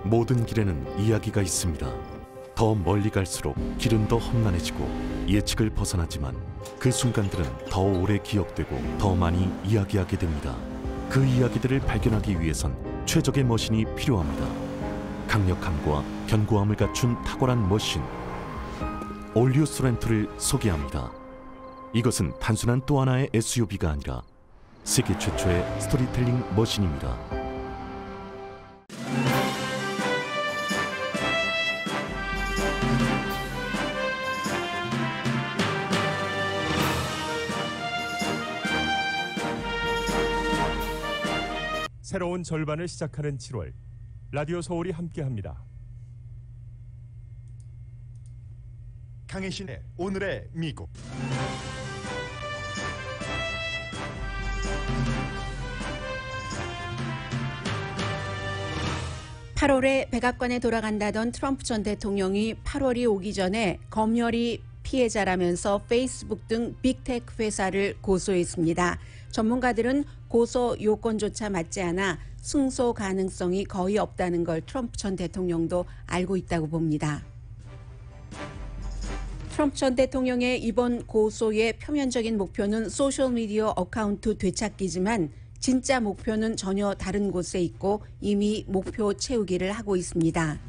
모든 길에는 이야기가 있습니다. 더 멀리 갈수록 길은 더 험난해지고 예측을 벗어나지만 그 순간들은 더 오래 기억되고 더 많이 이야기하게 됩니다. 그 이야기들을 발견하기 위해선 최적의 머신이 필요합니다. 강력함과 견고함을 갖춘 탁월한 머신, 올류 소렌토를 소개합니다. 이것은 단순한 또 하나의 SUV가 아니라 세계 최초의 스토리텔링 머신입니다. 새로운 절반을 시작하는 7월, 라디오 서울이 함께합니다. 강혜신의 오늘의 미국. (8월에) 백악관에 돌아간다던 트럼프 전 대통령이 8월이 오기 전에 검열이 피해자라면서 페이스북 등 빅테크 회사를 고소했습니다. 전문가들은 고소 요건조차 맞지 않아 승소 가능성이 거의 없다는 걸 트럼프 전 대통령도 알고 있다고 봅니다. 트럼프 전 대통령의 이번 고소의 표면적인 목표는 소셜미디어 어카운트 되찾기지만 진짜 목표는 전혀 다른 곳에 있고 이미 목표 채우기를 하고 있습니다.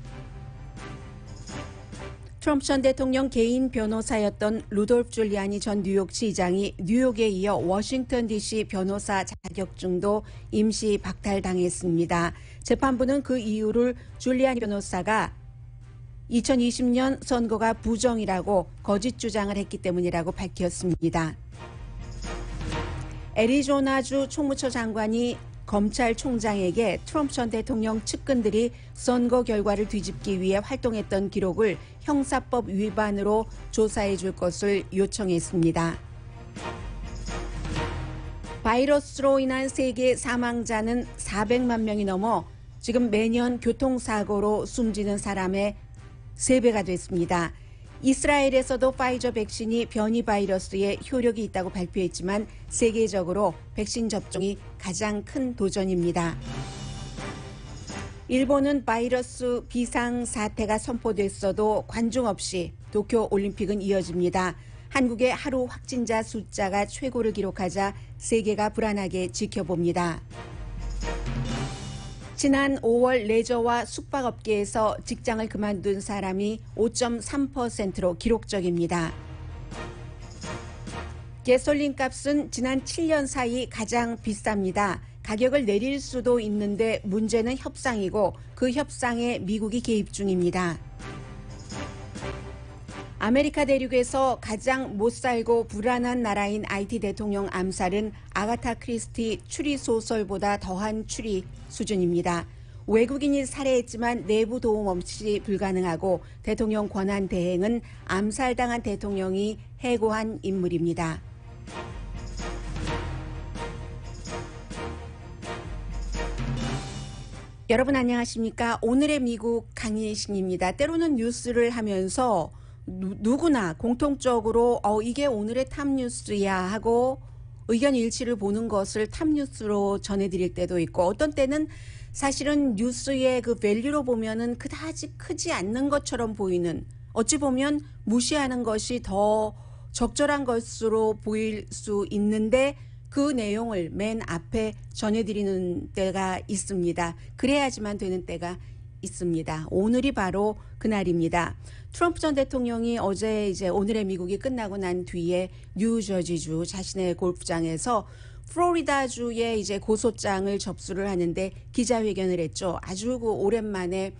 트럼프 전 대통령 개인 변호사였던 루돌프 줄리아니 전 뉴욕시장이 뉴욕에 이어 워싱턴 DC 변호사 자격증도 임시 박탈당했습니다. 재판부는 그 이유를 줄리아니 변호사가 2020년 선거가 부정이라고 거짓 주장을 했기 때문이라고 밝혔습니다. 애리조나주 총무처 장관이 검찰총장에게 트럼프 전 대통령 측근들이 선거 결과를 뒤집기 위해 활동했던 기록을 형사법 위반으로 조사해 줄 것을 요청했습니다. 바이러스로 인한 세계 사망자는 400만 명이 넘어 지금 매년 교통사고로 숨지는 사람의 3배가 됐습니다. 이스라엘에서도 파이저 백신이 변이 바이러스에 효력이 있다고 발표했지만 세계적으로 백신 접종이 가장 큰 도전입니다. 일본은 바이러스 비상사태가 선포됐어도 관중 없이 도쿄올림픽은 이어집니다. 한국의 하루 확진자 숫자가 최고를 기록하자 세계가 불안하게 지켜봅니다. 지난 5월 레저와 숙박업계에서 직장을 그만둔 사람이 5.3%로 기록적입니다. 가솔린 값은 지난 7년 사이 가장 비쌉니다. 가격을 내릴 수도 있는데 문제는 협상이고 그 협상에 미국이 개입 중입니다. 아메리카 대륙에서 가장 못 살고 불안한 나라인 IT 대통령 암살은 아가타 크리스티 추리소설보다 더한 추리 수준입니다. 외국인이 살해했지만 내부 도움 없이 불가능하고 대통령 권한 대행은 암살당한 대통령이 해고한 인물입니다. 여러분 안녕하십니까? 오늘의 미국 강희신입니다. 때로는 뉴스를 하면서 누구나 공통적으로 이게 오늘의 탑뉴스야 하고 의견 일치를 보는 것을 탑뉴스로 전해드릴 때도 있고 어떤 때는 사실은 뉴스의 그 밸류로 보면은 그다지 크지 않는 것처럼 보이는 어찌 보면 무시하는 것이 더 적절한 것으로 보일 수 있는데 그 내용을 맨 앞에 전해드리는 때가 있습니다. 그래야지만 되는 때가 있습니다. 오늘이 바로 그날입니다. 트럼프 전 대통령이 어제 오늘의 미국이 끝나고 난 뒤에 뉴저지주 자신의 골프장에서 플로리다주의 고소장을 접수를 하는데 기자회견을 했죠. 아주 오랜만에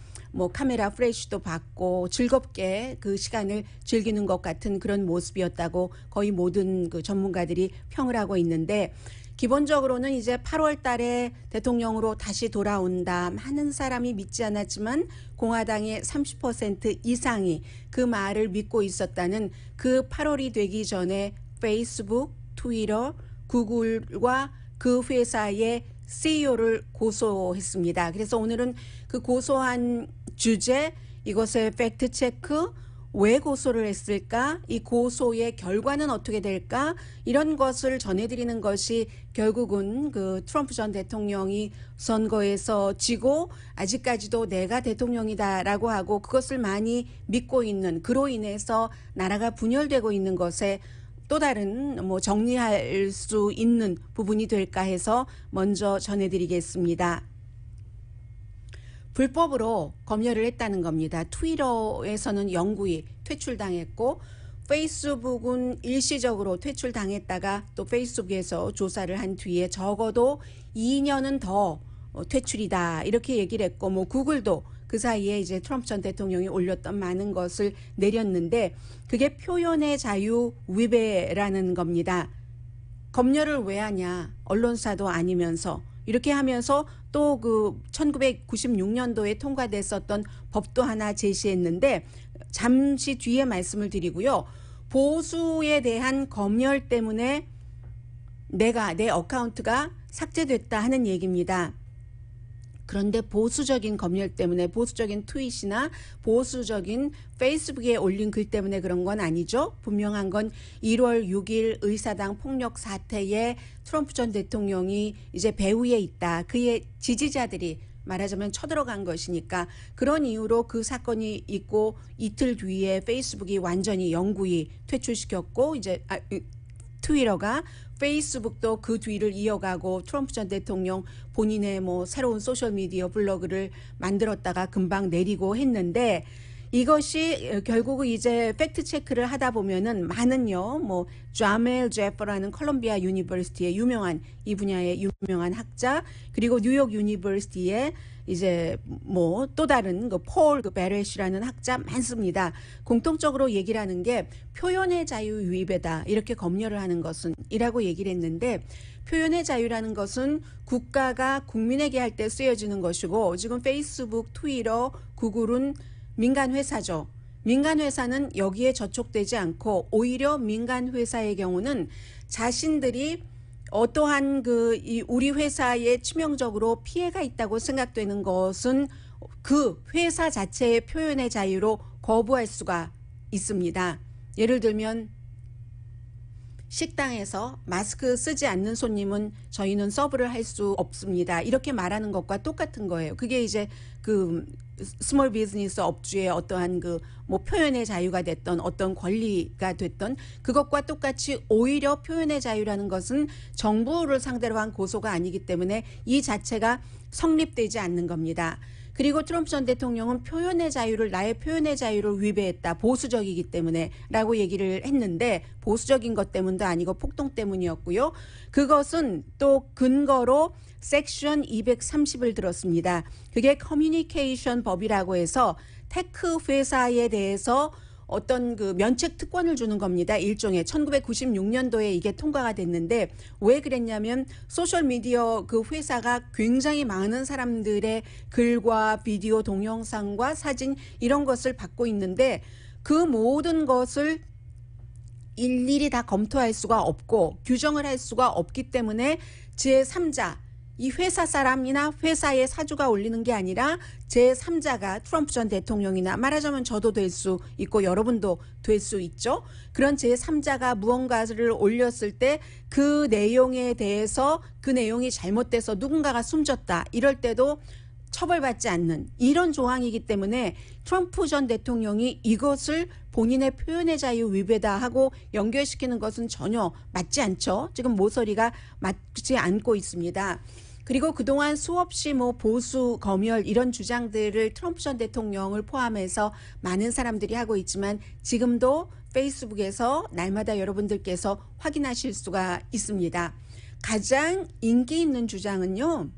카메라 프레쉬도 받고 즐겁게 그 시간을 즐기는 것 같은 그런 모습이었다고 거의 모든 그 전문가들이 평을 하고 있는데 기본적으로는 이제 8월 달에 대통령으로 다시 돌아온다. 많은 사람이 믿지 않았지만 공화당의 30% 이상이 그 말을 믿고 있었다는 그 8월이 되기 전에 페이스북, 트위터, 구글과 그 회사의 CEO를 고소했습니다. 그래서 오늘은 그 고소한 주제, 이것의 팩트체크, 왜 고소를 했을까? 이 고소의 결과는 어떻게 될까? 이런 것을 전해드리는 것이 결국은 그 트럼프 전 대통령이 선거에서 지고 아직까지도 내가 대통령이다라고 하고 그것을 많이 믿고 있는, 그로 인해서 나라가 분열되고 있는 것에 또 다른 뭐 정리할 수 있는 부분이 될까 해서 먼저 전해드리겠습니다. 불법으로 검열을 했다는 겁니다. 트위터에서는 영구히 퇴출당했고 페이스북은 일시적으로 퇴출당했다가 또 페이스북에서 조사를 한 뒤에 적어도 2년은 더 퇴출이다 이렇게 얘기를 했고 뭐 구글도 그 사이에 이제 트럼프 전 대통령이 올렸던 많은 것을 내렸는데 그게 표현의 자유 위배라는 겁니다. 검열을 왜 하냐? 언론사도 아니면서 이렇게 하면서 또 그 1996년도에 통과됐었던 법도 하나 제시했는데 잠시 뒤에 말씀을 드리고요. 보수에 대한 검열 때문에 내 어카운트가 삭제됐다 하는 얘기입니다. 그런데 보수적인 검열 때문에 보수적인 트윗이나 보수적인 페이스북에 올린 글 때문에 그런 건 아니죠. 분명한 건 1월 6일 의사당 폭력 사태에 트럼프 전 대통령이 이제 배후에 있다. 그의 지지자들이 말하자면 쳐들어간 것이니까 그런 이유로 그 사건이 있고 이틀 뒤에 페이스북이 완전히 영구히 퇴출시켰고 이제 트위터가 페이스북도 그 뒤를 이어가고 트럼프 전 대통령 본인의 뭐 새로운 소셜미디어 블로그를 만들었다가 금방 내리고 했는데 이것이 결국은 이제 팩트 체크를 하다 보면은 많은요, 뭐 자멜 제퍼라는 콜롬비아 유니버시티의 유명한 이 분야의 유명한 학자 그리고 뉴욕 유니버시티의 이제 뭐 또 다른 그 폴 베렛이라는 학자 많습니다. 공통적으로 얘기를 하는 게 표현의 자유 위배다 이렇게 검열을 하는 것은 이라고 얘기를 했는데 표현의 자유라는 것은 국가가 국민에게 할 때 쓰여지는 것이고 지금 페이스북, 트위터, 구글은 민간 회사죠. 민간 회사는 여기에 저촉되지 않고 오히려 민간 회사의 경우는 자신들이 어떠한 이 우리 회사에 치명적으로 피해가 있다고 생각되는 것은 그 회사 자체의 표현의 자유로 거부할 수가 있습니다. 예를 들면 식당에서 마스크 쓰지 않는 손님은 저희는 서브를 할 수 없습니다. 이렇게 말하는 것과 똑같은 거예요. 그게 이제 그 스몰 비즈니스 업주의 어떠한 뭐 표현의 자유가 됐던 어떤 권리가 됐던 그것과 똑같이 오히려 표현의 자유라는 것은 정부를 상대로 한 고소가 아니기 때문에 이 자체가 성립되지 않는 겁니다. 그리고 트럼프 전 대통령은 나의 표현의 자유를 위배했다. 보수적이기 때문에 라고 얘기를 했는데 보수적인 것 때문도 아니고 폭동 때문이었고요. 그것은 또 근거로 섹션 230을 들었습니다. 그게 커뮤니케이션 법이라고 해서 테크 회사에 대해서 어떤 면책 특권을 주는 겁니다. 일종의 1996년도에 이게 통과가 됐는데 왜 그랬냐면 소셜미디어 그 회사가 굉장히 많은 사람들의 글과 비디오, 동영상과 사진 이런 것을 받고 있는데 그 모든 것을 일일이 다 검토할 수가 없고 규정을 할 수가 없기 때문에 제3자 이 회사 사람이나 회사의 사주가 올리는 게 아니라 제3자가 트럼프 전 대통령이나 말하자면 저도 될 수 있고 여러분도 될 수 있죠. 그런 제3자가 무언가를 올렸을 때 그 내용에 대해서 그 내용이 잘못돼서 누군가가 숨졌다. 이럴 때도 처벌받지 않는 이런 조항이기 때문에 트럼프 전 대통령이 이것을 본인의 표현의 자유 위배다 하고 연결시키는 것은 전혀 맞지 않죠. 지금 모서리가 맞지 않고 있습니다. 그리고 그동안 수없이 뭐 보수, 검열 이런 주장들을 트럼프 전 대통령을 포함해서 많은 사람들이 하고 있지만 지금도 페이스북에서 날마다 여러분들께서 확인하실 수가 있습니다. 가장 인기 있는 주장은요.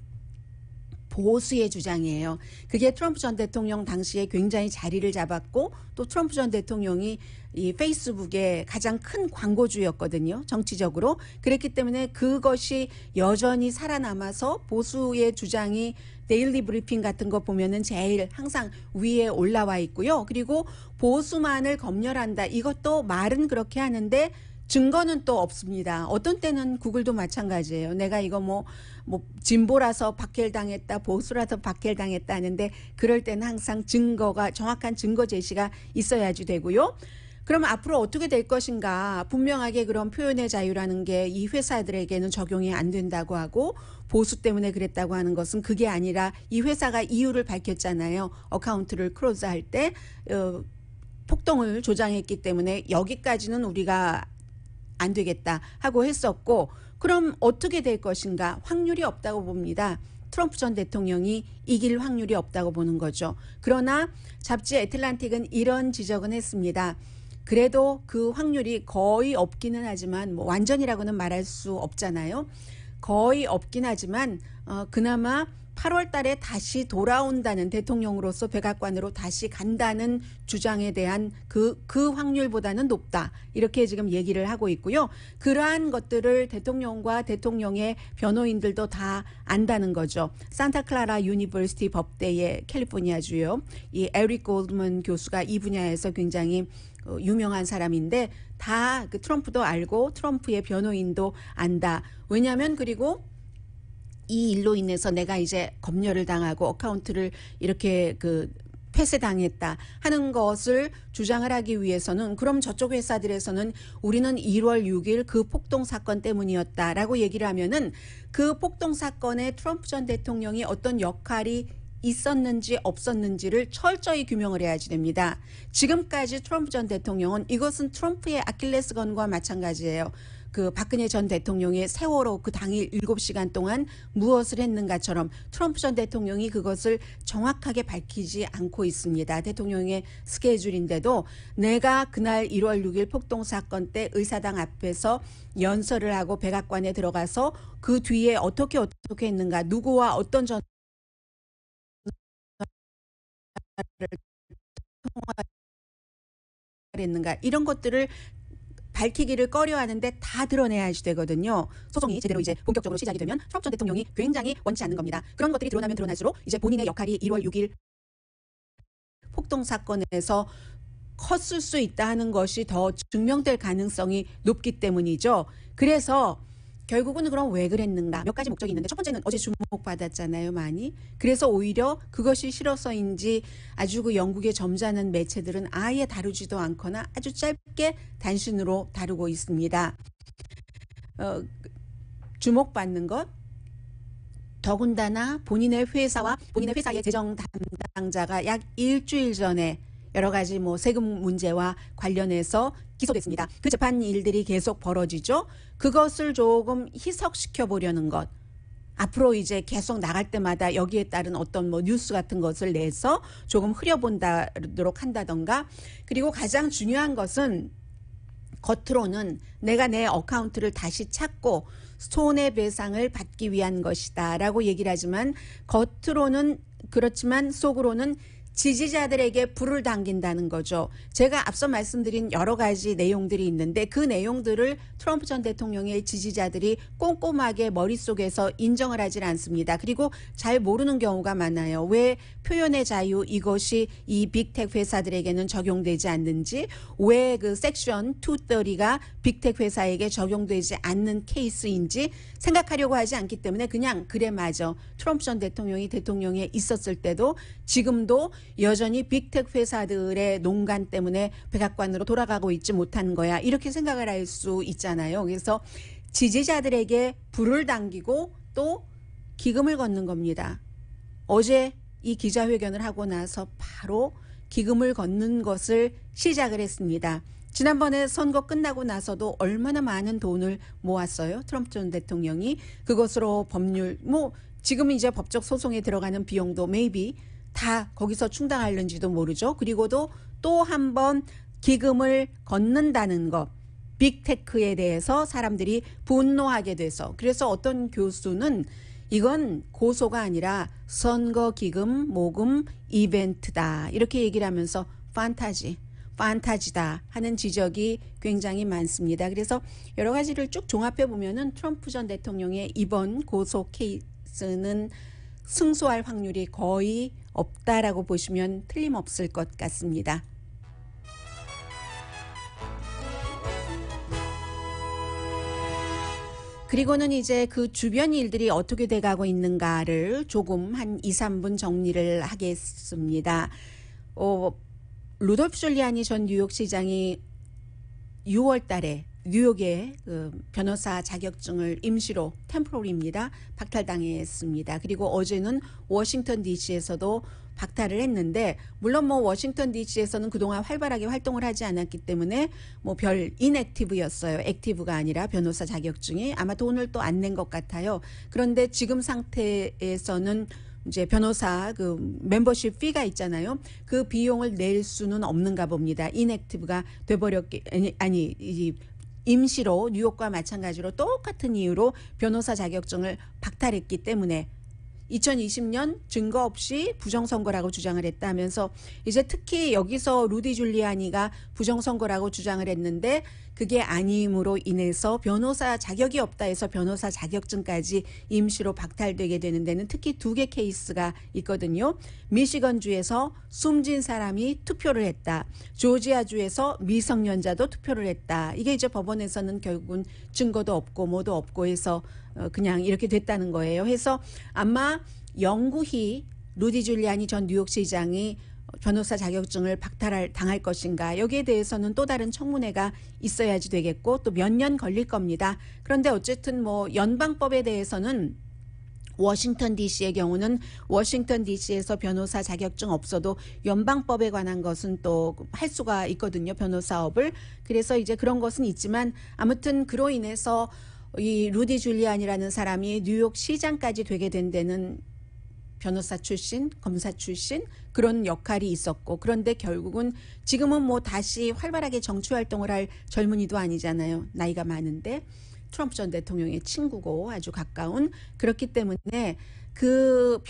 보수의 주장이에요. 그게 트럼프 전 대통령 당시에 굉장히 자리를 잡았고 또 트럼프 전 대통령이 이 페이스북의 가장 큰 광고주였거든요. 정치적으로. 그랬기 때문에 그것이 여전히 살아남아서 보수의 주장이 데일리 브리핑 같은 거 보면은 제일 항상 위에 올라와 있고요. 그리고 보수만을 검열한다. 이것도 말은 그렇게 하는데 증거는 또 없습니다. 어떤 때는 구글도 마찬가지예요. 내가 이거 뭐 진보라서 박해당했다, 보수라서 박해당했다 하는데 그럴 때는 항상 증거가 정확한 증거 제시가 있어야지 되고요. 그럼 앞으로 어떻게 될 것인가? 분명하게 그런 표현의 자유라는 게 이 회사들에게는 적용이 안 된다고 하고 보수 때문에 그랬다고 하는 것은 그게 아니라 이 회사가 이유를 밝혔잖아요. 어카운트를 클로즈할 때 폭동을 조장했기 때문에 여기까지는 우리가 안 되겠다 하고 했었고, 그럼 어떻게 될 것인가? 확률이 없다고 봅니다. 트럼프 전 대통령이 이길 확률이 없다고 보는 거죠. 그러나 잡지 애틀란틱은 이런 지적은 했습니다. 그래도 그 확률이 거의 없기는 하지만 뭐 완전이라고는 말할 수 없잖아요. 거의 없긴 하지만 그나마 8월 달에 다시 돌아온다는, 대통령으로서 백악관으로 다시 간다는 주장에 대한 그 확률보다는 높다. 이렇게 지금 얘기를 하고 있고요. 그러한 것들을 대통령과 대통령의 변호인들도 다 안다는 거죠. 산타클라라 유니버시티 법대의 캘리포니아주요. 이 에릭 골드먼 교수가 이 분야에서 굉장히 유명한 사람인데 다 그 트럼프도 알고 트럼프의 변호인도 안다. 왜냐하면 그리고 이 일로 인해서 내가 이제 검열을 당하고 어카운트를 이렇게 폐쇄당했다 하는 것을 주장을 하기 위해서는, 그럼 저쪽 회사들에서는 우리는 1월 6일 그 폭동 사건 때문이었다라고 얘기를 하면은 그 폭동 사건에 트럼프 전 대통령이 어떤 역할이 있었는지 없었는지를 철저히 규명을 해야지 됩니다. 지금까지 트럼프 전 대통령은 이것은 트럼프의 아킬레스건과 마찬가지예요. 그 박근혜 전 대통령의 세월호 그 당일 7시간 동안 무엇을 했는가처럼 트럼프 전 대통령이 그것을 정확하게 밝히지 않고 있습니다. 대통령의 스케줄인데도 내가 그날 1월 6일 폭동 사건 때 의사당 앞에서 연설을 하고 백악관에 들어가서 그 뒤에 어떻게 했는가, 누구와 어떤 전화를 했는가, 이런 것들을 밝히기를 꺼려하는데 다 드러내야지 되거든요. 소송이 제대로 이제 본격적으로 시작이 되면 트럼프 전 대통령이 굉장히 원치 않는 겁니다. 그런 것들이 드러나면 드러날수록 이제 본인의 역할이 1월 6일 폭동 사건에서 컸을 수 있다 하는 것이 더 증명될 가능성이 높기 때문이죠. 그래서 결국은 그럼 왜 그랬는가? 몇 가지 목적이 있는데 첫 번째는 어제 주목받았잖아요, 많이. 그래서 오히려 그것이 싫어서인지 아주 그 영국의 점잖은 매체들은 아예 다루지도 않거나 아주 짧게 단신으로 다루고 있습니다. 주목받는 것, 더군다나 본인의 회사와 본인의 회사의 재정 담당자가 약 일주일 전에 여러 가지 뭐 세금 문제와 관련해서 기소됐습니다. 그 재판 일들이 계속 벌어지죠. 그것을 조금 희석시켜 보려는 것. 앞으로 이제 계속 나갈 때마다 여기에 따른 어떤 뭐 뉴스 같은 것을 내서 조금 흐려본다도록 한다던가. 그리고 가장 중요한 것은 겉으로는 내가 내 어카운트를 다시 찾고 손해배상을 받기 위한 것이다 라고 얘기를 하지만, 겉으로는 그렇지만 속으로는 지지자들에게 불을 당긴다는 거죠. 제가 앞서 말씀드린 여러 가지 내용들이 있는데 그 내용들을 트럼프 전 대통령의 지지자들이 꼼꼼하게 머릿속에서 인정을 하질 않습니다. 그리고 잘 모르는 경우가 많아요. 왜 표현의 자유 이것이 이 빅텍 회사들에게는 적용되지 않는지, 왜 그 섹션 230가 빅텍 회사에게 적용되지 않는 케이스인지 생각하려고 하지 않기 때문에 그냥 그래 맞아. 트럼프 전 대통령이 대통령에 있었을 때도 지금도 여전히 빅텍 회사들의 농간 때문에 백악관으로 돌아가고 있지 못한 거야. 이렇게 생각을 할 수 있잖아요. 그래서 지지자들에게 불을 당기고 또 기금을 걷는 겁니다. 어제 이 기자회견을 하고 나서 바로 기금을 걷는 것을 시작을 했습니다. 지난번에 선거 끝나고 나서도 얼마나 많은 돈을 모았어요. 트럼프 전 대통령이. 그것으로 법률, 지금 이제 법적 소송에 들어가는 비용도 maybe 다 거기서 충당하는지도 모르죠. 그리고도 또 한 번 기금을 걷는다는 것, 빅테크에 대해서 사람들이 분노하게 돼서, 그래서 어떤 교수는 이건 고소가 아니라 선거 기금 모금 이벤트다 이렇게 얘기를 하면서 판타지다 하는 지적이 굉장히 많습니다. 그래서 여러 가지를 쭉 종합해 보면은 트럼프 전 대통령의 이번 고소 케이스는 승소할 확률이 거의 없다라고 보시면 틀림없을 것 같습니다. 그리고는 이제 그 주변 일들이 어떻게 돼가고 있는가를 조금 한 2, 3분 정리를 하겠습니다. 루돌프 줄리아니 전 뉴욕시장이 6월 달에 뉴욕의 그 변호사 자격증을 임시로 템포러리입니다. 박탈당했습니다. 그리고 어제는 워싱턴 DC에서도 박탈을 했는데, 물론 뭐 워싱턴 DC에서는 그동안 활발하게 활동을 하지 않았기 때문에 뭐 별 인액티브였어요. 액티브가 아니라 변호사 자격증이 아마 돈을 또 안 낸 것 같아요. 그런데 지금 상태에서는 이제 변호사 그 멤버십 피가 있잖아요. 그 비용을 낼 수는 없는가 봅니다. 인액티브가 돼버렸기 이 임시로 뉴욕과 마찬가지로 똑같은 이유로 변호사 자격증을 박탈했기 때문에 2020년 증거 없이 부정선거라고 주장을 했다면서, 이제 특히 여기서 루디 줄리아니가 부정선거라고 주장을 했는데 그게 아님으로 인해서 변호사 자격이 없다 해서 변호사 자격증까지 임시로 박탈되게 되는 데는 특히 2개 케이스가 있거든요. 미시건주에서 숨진 사람이 투표를 했다. 조지아주에서 미성년자도 투표를 했다. 이게 이제 법원에서는 결국은 증거도 없고 뭐도 없고 해서 그냥 이렇게 됐다는 거예요. 해서 아마 영구히 루디 줄리아니 전 뉴욕시장이 변호사 자격증을 박탈당할 것인가, 여기에 대해서는 또 다른 청문회가 있어야지 되겠고 또 몇 년 걸릴 겁니다. 그런데 어쨌든 뭐 연방법에 대해서는 워싱턴 DC의 경우는 워싱턴 DC에서 변호사 자격증 없어도 연방법에 관한 것은 또 할 수가 있거든요. 변호사업을. 그래서 이제 그런 것은 있지만 아무튼 그로 인해서 이 루디 줄리안이라는 사람이 뉴욕 시장까지 되게 된 데는 변호사 출신, 검사 출신 그런 역할이 있었고, 그런데 결국은 지금은 뭐 다시 활발하게 정치 활동을 할 젊은이도 아니잖아요. 나이가 많은데 트럼프 전 대통령의 친구고 아주 가까운, 그렇기 때문에 그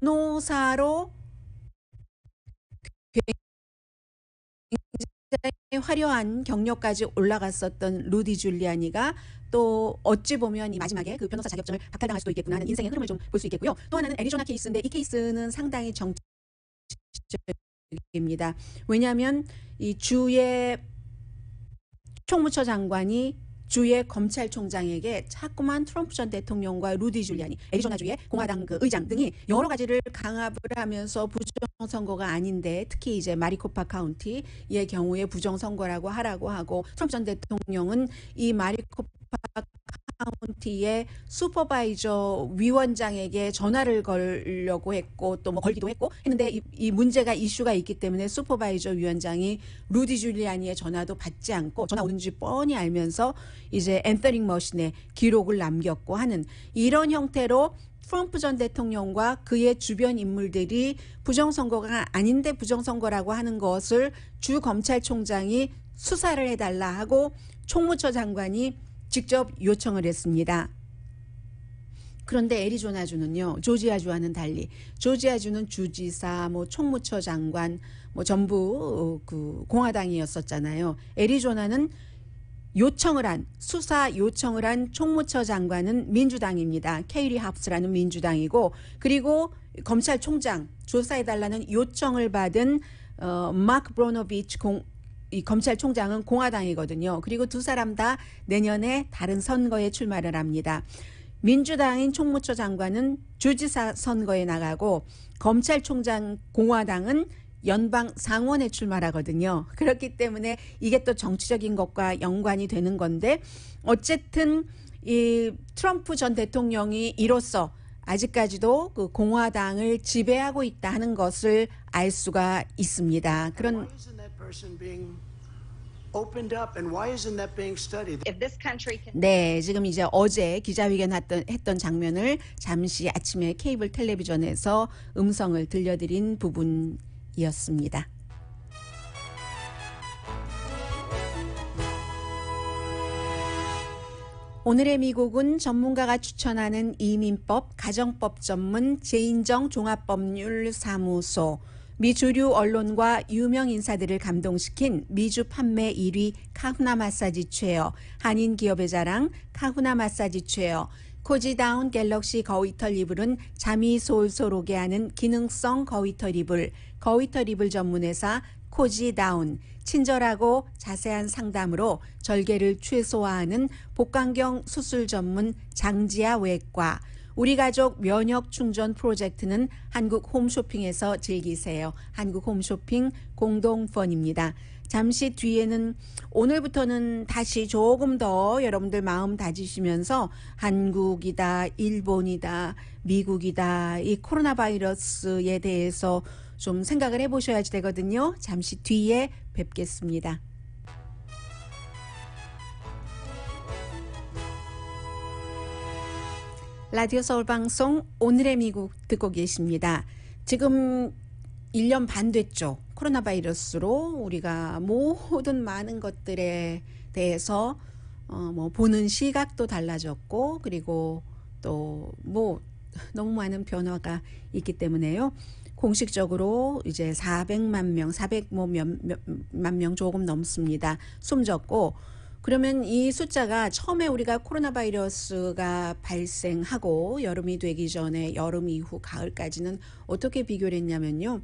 변호사로 굉장히 화려한 경력까지 올라갔었던 루디 줄리아니가 또 어찌 보면 이 마지막에 그 변호사 자격증을 박탈당할 수도 있겠구나 하는 인생의 흐름을 좀 볼 수 있겠고요. 또 하나는 애리조나 케이스인데 이 케이스는 상당히 정치적입니다. 왜냐하면 이 주의 총무처 장관이 주의 검찰총장에게 자꾸만 트럼프 전 대통령과 루디 줄리아니, 애리조나주의 공화당 그 의장 등이 여러 가지를 강압을 하면서 부정선거가 아닌데, 특히 이제 마리코파 카운티의 경우에 부정선거라고 하라고 하고, 트럼프 전 대통령은 이 마리코파 카운티의 슈퍼바이저 위원장에게 전화를 걸려고 했고 또 뭐 걸기도 했는데 이 문제가 이슈가 있기 때문에 슈퍼바이저 위원장이 루디 줄리아니의 전화도 받지 않고, 전화 오는지 뻔히 알면서 이제 엔서링 머신에 기록을 남겼고 하는 이런 형태로 트럼프 전 대통령과 그의 주변 인물들이 부정선거가 아닌데 부정선거라고 하는 것을 주 검찰총장이 수사를 해달라 하고 총무처 장관이 직접 요청을 했습니다. 그런데 애리조나주는요, 조지아주와는 달리 조지아주는 주지사, 뭐 총무처 장관, 뭐 전부 그 공화당이었었잖아요. 애리조나는 수사 요청을 한 총무처 장관은 민주당입니다. 케이리 합스라는 민주당이고, 그리고 검찰총장 조사해달라는 요청을 받은 마크 브로노비치 이 검찰총장은 공화당이거든요. 그리고 두 사람 다 내년에 다른 선거에 출마를 합니다. 민주당인 총무처 장관은 주지사 선거에 나가고, 검찰총장 공화당은 연방 상원에 출마하거든요. 그렇기 때문에 이게 또 정치적인 것과 연관이 되는 건데, 어쨌든 이 트럼프 전 대통령이 이로써 아직까지도 그 공화당을 지배하고 있다 하는 것을 알 수가 있습니다. 그런 네, 지금 이제 어제 기자회견 했던 장면을 잠시 아침에 케이블 텔레비전에서 음성을 들려드린 부분이었습니다. 오늘의 미국은 전문가가 추천하는 이민법, 가정법 전문 제인정 종합법률사무소, 미 주류 언론과 유명 인사들을 감동시킨 미주 판매 1위 카후나 마사지 체어, 한인 기업의 자랑 카후나 마사지 체어, 코지다운 갤럭시 거위털 이불은 잠이 솔솔 오게 하는 기능성 거위털 이불, 거위털 이불 전문회사 코지 다운, 친절하고 자세한 상담으로 절개를 최소화하는 복강경 수술 전문 장지아 외과, 우리 가족 면역 충전 프로젝트는 한국 홈쇼핑에서 즐기세요. 한국 홈쇼핑 공동펀입니다. 잠시 뒤에는 오늘부터는 다시 조금 더 여러분들 마음 다지시면서 한국이다, 일본이다, 미국이다, 이 코로나 바이러스에 대해서 좀 생각을 해보셔야지 되거든요. 잠시 뒤에 뵙겠습니다. 라디오 서울 방송 오늘의 미국 듣고 계십니다. 지금 1년 반 됐죠. 코로나 바이러스로 우리가 모든 많은 것들에 대해서 뭐 보는 시각도 달라졌고, 그리고 또 뭐 너무 많은 변화가 있기 때문에요. 공식적으로 이제 400만 명, 400만 명 조금 넘습니다. 숨졌고, 그러면 이 숫자가 처음에 우리가 코로나 바이러스가 발생하고 여름이 되기 전에 여름 이후 가을까지는 어떻게 비교를 했냐면요.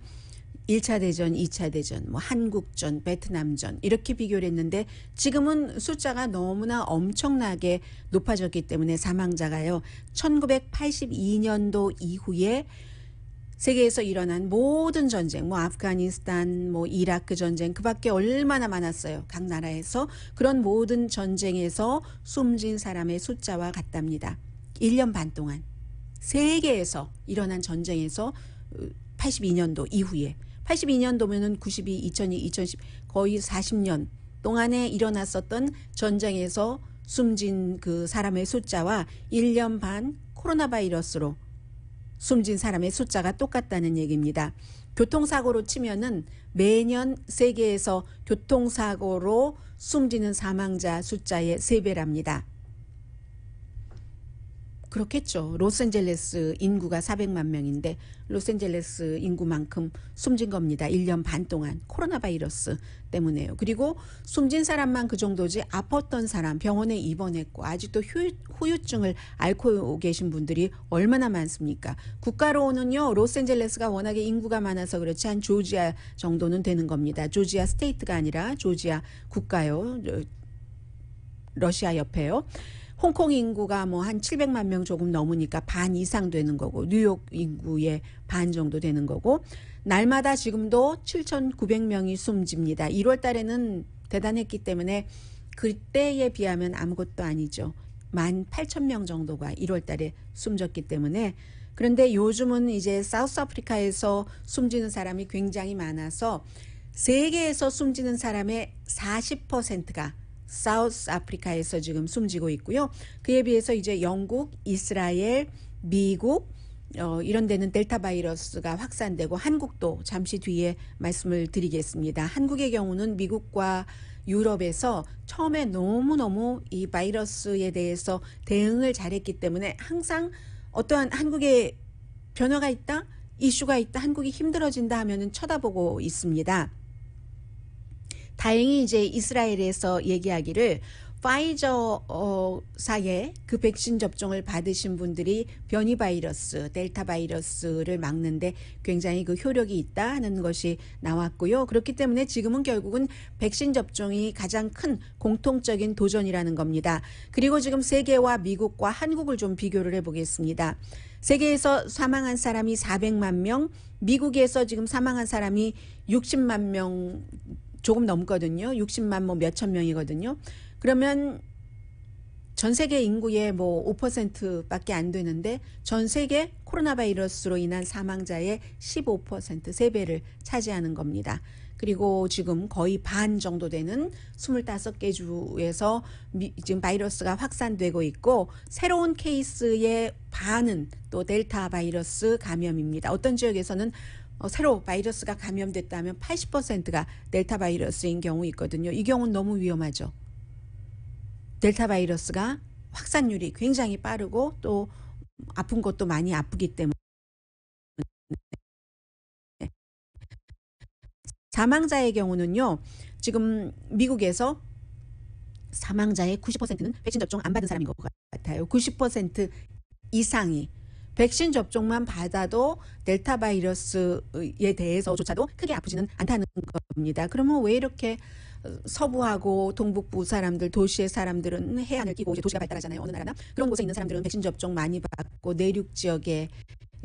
1차 대전, 2차 대전, 뭐 한국전, 베트남전 이렇게 비교를 했는데 지금은 숫자가 너무나 엄청나게 높아졌기 때문에 사망자가요. 1982년도 이후에 세계에서 일어난 모든 전쟁, 뭐 아프가니스탄, 뭐 이라크 전쟁, 그 밖에 얼마나 많았어요. 각 나라에서. 그런 모든 전쟁에서 숨진 사람의 숫자와 같답니다. 1년 반 동안 세계에서 일어난 전쟁에서 82년도 이후에, 82년도면은 92, 2002, 2010 거의 40년 동안에 일어났었던 전쟁에서 숨진 그 사람의 숫자와 1년 반 코로나 바이러스로 숨진 사람의 숫자가 똑같다는 얘기입니다. 교통사고로 치면은 매년 세계에서 교통사고로 숨지는 사망자 숫자의 3배랍니다. 그렇겠죠. 로스앤젤레스 인구가 400만 명인데 로스앤젤레스 인구만큼 숨진 겁니다. 1년 반 동안 코로나 바이러스 때문에요. 그리고 숨진 사람만 그 정도지 아팠던 사람, 병원에 입원했고 아직도 후유증을 앓고 계신 분들이 얼마나 많습니까? 국가로는요. 로스앤젤레스가 워낙에 인구가 많아서 그렇지 한 조지아 정도는 되는 겁니다. 조지아 스테이트가 아니라 조지아 국가요. 러시아 옆에요. 홍콩 인구가 뭐 한 700만 명 조금 넘으니까 반 이상 되는 거고, 뉴욕 인구의 반 정도 되는 거고, 날마다 지금도 7,900명이 숨집니다. 1월 달에는 대단했기 때문에 그때에 비하면 아무것도 아니죠. 18,000명 정도가 1월 달에 숨졌기 때문에. 그런데 요즘은 이제 사우스 아프리카에서 숨지는 사람이 굉장히 많아서 세계에서 숨지는 사람의 40%가 사우스 아프리카에서 지금 숨지고 있고요. 그에 비해서 이제 영국, 이스라엘, 미국 이런 데는 델타 바이러스가 확산되고, 한국도 잠시 뒤에 말씀을 드리겠습니다. 한국의 경우는 미국과 유럽에서 처음에 너무너무 이 바이러스에 대해서 대응을 잘했기 때문에 항상 어떠한 한국에 변화가 있다, 이슈가 있다, 한국이 힘들어진다 하면은 쳐다보고 있습니다. 다행히 이제 이스라엘에서 얘기하기를 파이저사의 그 백신 접종을 받으신 분들이 변이 바이러스, 델타 바이러스를 막는데 굉장히 그 효력이 있다 하는 것이 나왔고요. 그렇기 때문에 지금은 결국은 백신 접종이 가장 큰 공통적인 도전이라는 겁니다. 그리고 지금 세계와 미국과 한국을 좀 비교를 해보겠습니다. 세계에서 사망한 사람이 400만 명, 미국에서 지금 사망한 사람이 60만 명 조금 넘거든요. 60만 뭐 몇천 명이거든요. 그러면 전 세계 인구의 뭐 5%밖에 안 되는데 전 세계 코로나 바이러스로 인한 사망자의 15%, 3배를 차지하는 겁니다. 그리고 지금 거의 반 정도 되는 25개 주에서 지금 바이러스가 확산되고 있고, 새로운 케이스의 반은 또 델타 바이러스 감염입니다. 어떤 지역에서는 새로 바이러스가 감염됐다면 80%가 델타 바이러스인 경우 있거든요. 이 경우는 너무 위험하죠. 델타 바이러스가 확산률이 굉장히 빠르고 또 아픈 것도 많이 아프기 때문에. 사망자의 경우는요. 지금 미국에서 사망자의 90%는 백신 접종 안 받은 사람인 것 같아요. 90% 이상이 백신 접종만 받아도 델타 바이러스에 대해서조차도 크게 아프지는 않다는 겁니다. 그러면 왜 이렇게 서부하고 동북부 사람들, 도시의 사람들은 해안을 끼고 이제 도시가 발달하잖아요. 어느 나라나 그런 곳에 있는 사람들은 백신 접종 많이 받고 내륙 지역에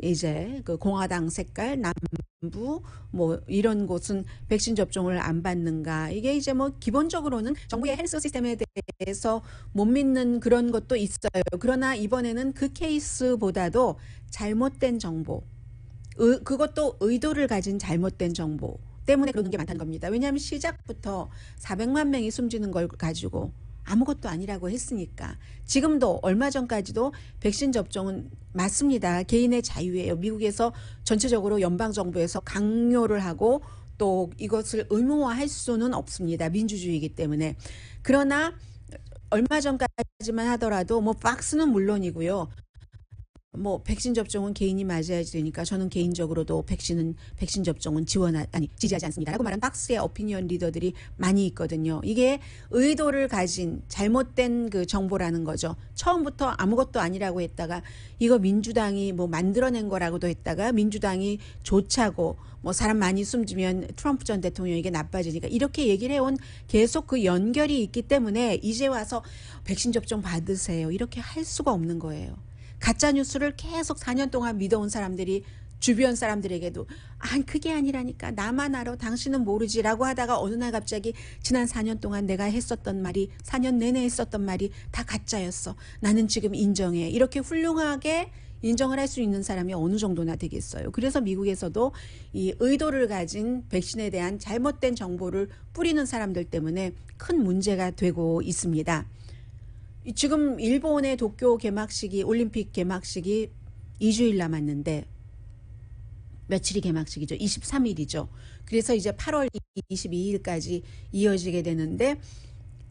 이제 그 공화당 색깔 남부 뭐 이런 곳은 백신 접종을 안 받는가? 이게 이제 뭐 기본적으로는 정부의 헬스 시스템에 대해서 못 믿는 그런 것도 있어요. 그러나 이번에는 그 케이스보다도 잘못된 정보, 그것도 의도를 가진 잘못된 정보 때문에 그러는 게 많다는 겁니다. 왜냐하면 시작부터 400만 명이 숨지는 걸 가지고 아무것도 아니라고 했으니까. 지금도 얼마 전까지도 백신 접종은 맞습니다. 개인의 자유예요. 미국에서 전체적으로 연방정부에서 강요를 하고 또 이것을 의무화할 수는 없습니다. 민주주의이기 때문에. 그러나 얼마 전까지만 하더라도 뭐 박스는 물론이고요. 뭐 백신 접종은 개인이 맞아야지 되니까 저는 개인적으로도 백신 접종은 지지하지 않습니다라고 말한 박스의 오피니언 리더들이 많이 있거든요. 이게 의도를 가진 잘못된 그 정보라는 거죠. 처음부터 아무것도 아니라고 했다가 이거 민주당이 뭐 만들어낸 거라고도 했다가 민주당이 좋차고 뭐 사람 많이 숨지면 트럼프 전 대통령에게 나빠지니까 이렇게 얘기를 해온 계속 그 연결이 있기 때문에 이제 와서 백신 접종 받으세요 이렇게 할 수가 없는 거예요. 가짜 뉴스를 계속 4년 동안 믿어온 사람들이 주변 사람들에게도 그게 아니라니까 나만 알아 당신은 모르지라고 하다가 어느 날 갑자기 지난 4년 동안 내가 했었던 말이 4년 내내 했었던 말이 다 가짜였어. 나는 지금 인정해. 이렇게 훌륭하게 인정을 할 수 있는 사람이 어느 정도나 되겠어요. 그래서 미국에서도 이 의도를 가진 백신에 대한 잘못된 정보를 뿌리는 사람들 때문에 큰 문제가 되고 있습니다. 지금 일본의 도쿄 개막식이 올림픽 개막식이 2주일 남았는데 며칠이 개막식이죠. 23일이죠. 그래서 이제 8월 22일까지 이어지게 되는데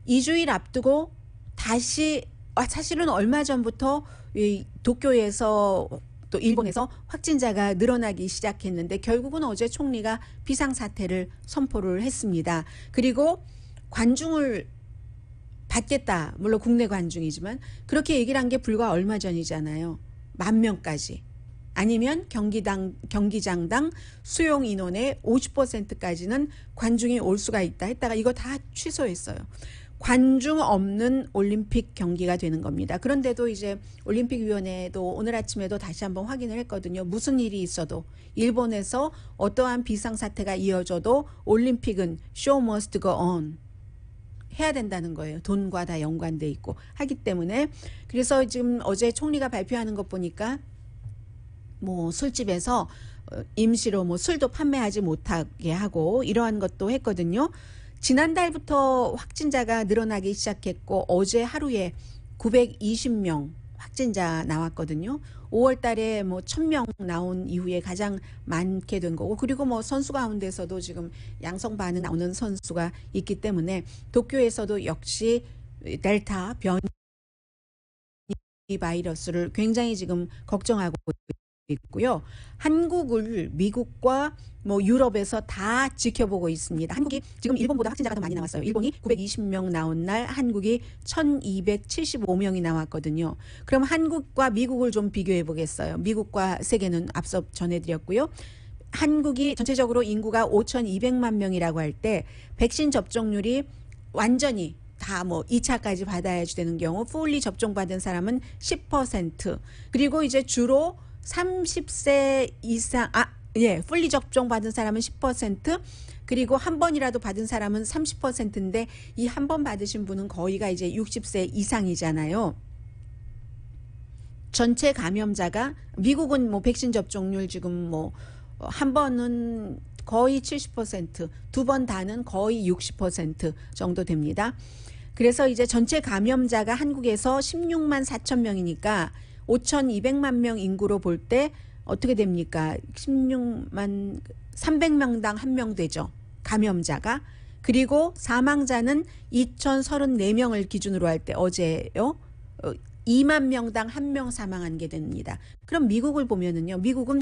2주일 앞두고 다시 사실은 얼마 전부터 이 도쿄에서 또 일본에서 확진자가 늘어나기 시작했는데 결국은 어제 총리가 비상사태를 선포를 했습니다. 그리고 관중을 받겠다. 물론 국내 관중이지만 그렇게 얘기를 한 게 불과 얼마 전이잖아요. 10,000명까지. 아니면 경기장당 수용 인원의 50%까지는 관중이 올 수가 있다 했다가 이거 다 취소했어요. 관중 없는 올림픽 경기가 되는 겁니다. 그런데도 이제 올림픽위원회도 오늘 아침에도 다시 한번 확인을 했거든요. 무슨 일이 있어도 일본에서 어떠한 비상사태가 이어져도 올림픽은 show must go on. 해야 된다는 거예요. 돈과 다 연관돼 있고 하기 때문에. 그래서 지금 어제 총리가 발표하는 것 보니까 뭐 술집에서 임시로 뭐 술도 판매하지 못하게 하고 이러한 것도 했거든요. 지난달부터 확진자가 늘어나기 시작했고 어제 하루에 920명 확진자 나왔거든요. 5월 달에 뭐 1,000명 나온 이후에 가장 많게 된 거고 그리고 뭐 선수 가운데서도 지금 양성 반응 나오는 선수가 있기 때문에 도쿄에서도 역시 델타 변이 바이러스를 굉장히 지금 걱정하고 있고요. 한국을 미국과 뭐 유럽에서 다 지켜보고 있습니다. 한국이 지금 일본보다 확진자가 더 많이 나왔어요. 일본이 920명 나온 날 한국이 1,275명이 나왔거든요. 그럼 한국과 미국을 좀 비교해 보겠어요. 미국과 세계는 앞서 전해드렸고요. 한국이 전체적으로 인구가 5,200만 명이라고 할 때 백신 접종률이 완전히 다 뭐 2차까지 받아야지 되는 경우 풀리 접종받은 사람은 10% 그리고 이제 주로 30세 이상 풀리 접종 받은 사람은 10% 그리고 한 번이라도 받은 사람은 30%인데 이 한 번 받으신 분은 거의가 이제 60세 이상이잖아요. 전체 감염자가 미국은 뭐 백신 접종률 지금 뭐 한 번은 거의 70%, 두 번 다는 거의 60% 정도 됩니다. 그래서 이제 전체 감염자가 한국에서 16만 4천 명이니까 5,200만 명 인구로 볼 때 어떻게 됩니까? 16만 300명당 1명 되죠. 감염자가. 그리고 사망자는 2,034명을 기준으로 할 때 어제요. 2만 명당 1명 사망한 게 됩니다. 그럼 미국을 보면은요. 미국은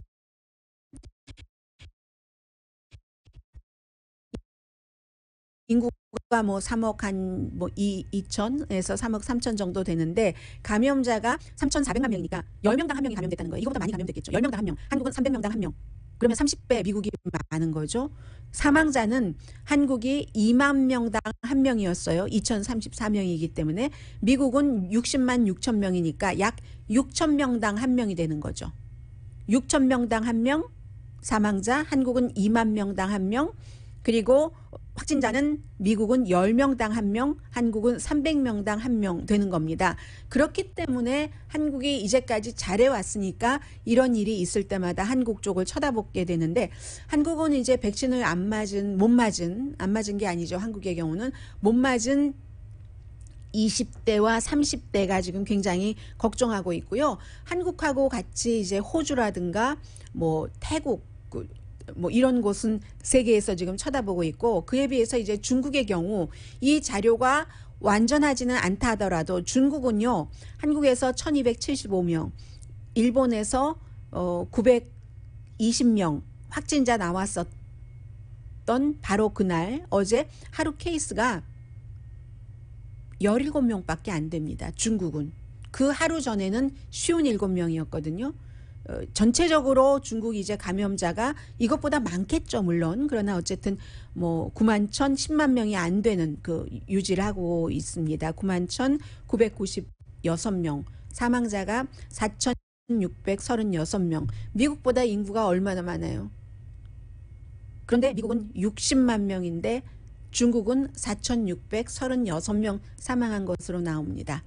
인구가 뭐 3억 한뭐 2천에서 3억 3천 정도 되는데 감염자가 3,400만 명이니까 10명당 한 명이 감염됐다는 거예요. 이거보다 많이 감염됐겠죠. 10명당 한 명. 한국은 300명당 한 명. 그러면 30배 미국이 많은 거죠. 사망자는 한국이 2만 명당 한 명이었어요. 2034명이기 때문에 미국은 60만 6천 명이니까 약 6천 명당 한 명이 되는 거죠. 6천 명당 한 명 사망자, 한국은 2만 명당 한 명, 그리고 확진자는 미국은 10명당 한 명, 한국은 300명당 한 명 되는 겁니다. 그렇기 때문에 한국이 이제까지 잘해왔으니까 이런 일이 있을 때마다 한국 쪽을 쳐다보게 되는데, 한국은 이제 백신을 안 맞은 게 아니죠. 한국의 경우는 못 맞은 20대와 30대가 지금 굉장히 걱정하고 있고요. 한국하고 같이 이제 호주라든가 뭐 태국 뭐 이런 곳은 세계에서 지금 쳐다보고 있고, 그에 비해서 이제 중국의 경우 이 자료가 완전하지는 않다 하더라도 중국은요, 한국에서 1275명, 일본에서 920명 확진자 나왔었던 바로 그날 어제 하루 케이스가 17명밖에 안 됩니다. 중국은. 그 하루 전에는 57명이었거든요. 전체적으로 중국 이제 감염자가 이것보다 많겠죠, 물론. 그러나 어쨌든 뭐 9만 1000만 명이 안 되는 그 유지를 하고 있습니다. 9만 1996명, 사망자가 4636명. 미국보다 인구가 얼마나 많아요? 그런데 미국은 60만 명인데 중국은 4636명 사망한 것으로 나옵니다.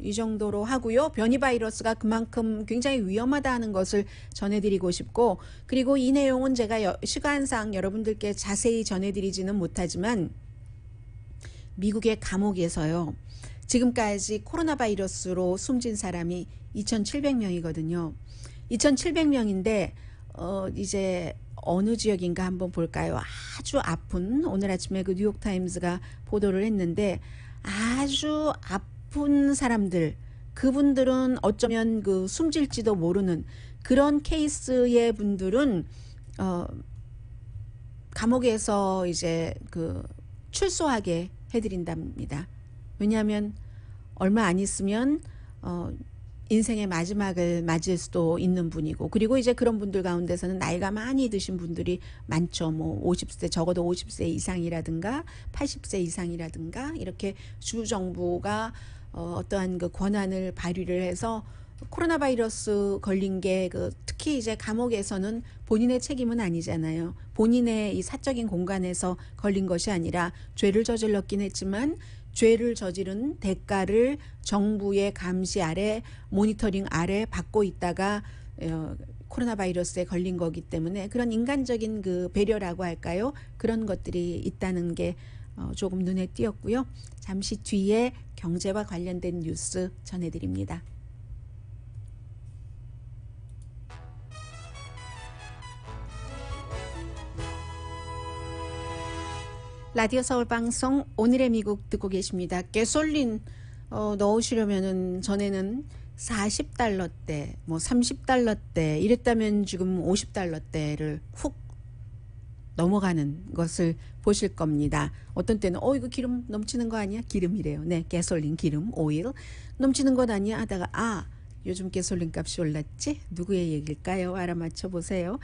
이 정도로 하고요. 변이 바이러스가 그만큼 굉장히 위험하다는 것을 전해드리고 싶고, 그리고 이 내용은 제가 시간상 여러분들께 자세히 전해드리지는 못하지만 미국의 감옥에서요, 지금까지 코로나 바이러스로 숨진 사람이 2,700명이거든요. 2,700명인데 이제 어느 지역인가 한번 볼까요? 아주 아픈, 오늘 아침에 그 뉴욕타임스가 보도를 했는데, 아주 아픈 사람들, 그분들은 어쩌면 그 숨질지도 모르는 그런 케이스의 분들은 감옥에서 이제 그 출소하게 해드린답니다. 왜냐하면 얼마 안 있으면 인생의 마지막을 맞을 수도 있는 분이고, 그리고 이제 그런 분들 가운데서는 나이가 많이 드신 분들이 많죠. 뭐 50세, 적어도 50세 이상이라든가 80세 이상이라든가, 이렇게 주 정부가 어떠한 그 권한을 발휘를 해서 코로나 바이러스 걸린 게 특히 이제 감옥에서는 본인의 책임은 아니잖아요. 본인의 이 사적인 공간에서 걸린 것이 아니라 죄를 저질렀긴 했지만 죄를 저지른 대가를 정부의 감시 아래, 모니터링 아래 받고 있다가 코로나 바이러스에 걸린 거기 때문에 그런 인간적인 그 배려라고 할까요? 그런 것들이 있다는 게 조금 눈에 띄었고요. 잠시 뒤에 경제와 관련된 뉴스 전해드립니다. 라디오 서울 방송 오늘의 미국 듣고 계십니다. 가솔린 넣으시려면은 전에는 40달러대, 뭐 30달러대 이랬다면 지금 50달러대를 훅 넘어가는 것을 보실 겁니다. 어떤 때는 이거 기름 넘치는 거 아니야? 기름이래요. 네, 가솔린, 기름, 오일 넘치는 것 아니야? 하다가 요즘 가솔린 값이 올랐지? 누구의 얘기일까요? 알아맞혀 보세요.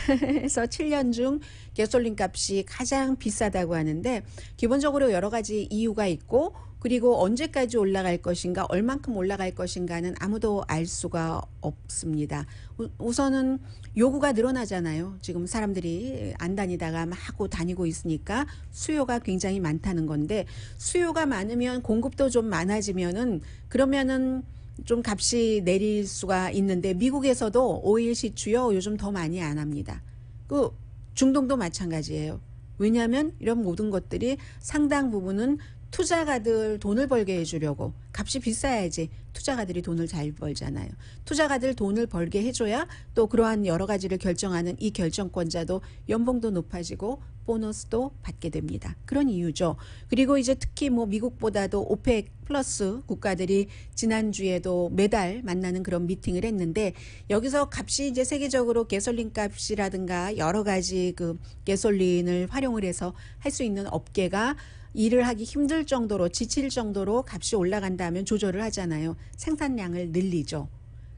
그래서 7년 중 가솔린 값이 가장 비싸다고 하는데, 기본적으로 여러 가지 이유가 있고, 그리고 언제까지 올라갈 것인가, 얼만큼 올라갈 것인가는 아무도 알 수가 없습니다. 우선은 요구가 늘어나잖아요. 지금 사람들이 안 다니다가 막 하고 다니고 있으니까 수요가 굉장히 많다는 건데, 수요가 많으면 공급도 좀 많아지면은 그러면은 좀 값이 내릴 수가 있는데, 미국에서도 오일 시추요 요즘 더 많이 안 합니다. 그 중동도 마찬가지예요. 왜냐하면 이런 모든 것들이 상당 부분은 투자가들 돈을 벌게 해주려고, 값이 비싸야지 투자가들이 돈을 잘 벌잖아요. 투자가들 돈을 벌게 해줘야 또 그러한 여러 가지를 결정하는 이 결정권자도 연봉도 높아지고 보너스도 받게 됩니다. 그런 이유죠. 그리고 이제 특히 뭐 미국보다도 오펙 플러스 국가들이 지난주에도 매달 만나는 그런 미팅을 했는데 여기서 값이 이제 세계적으로 가솔린 값이라든가 여러 가지 그 가솔린을 활용을 해서 할 수 있는 업계가 일을 하기 힘들 정도로 지칠 정도로 값이 올라간다면 조절을 하잖아요. 생산량을 늘리죠.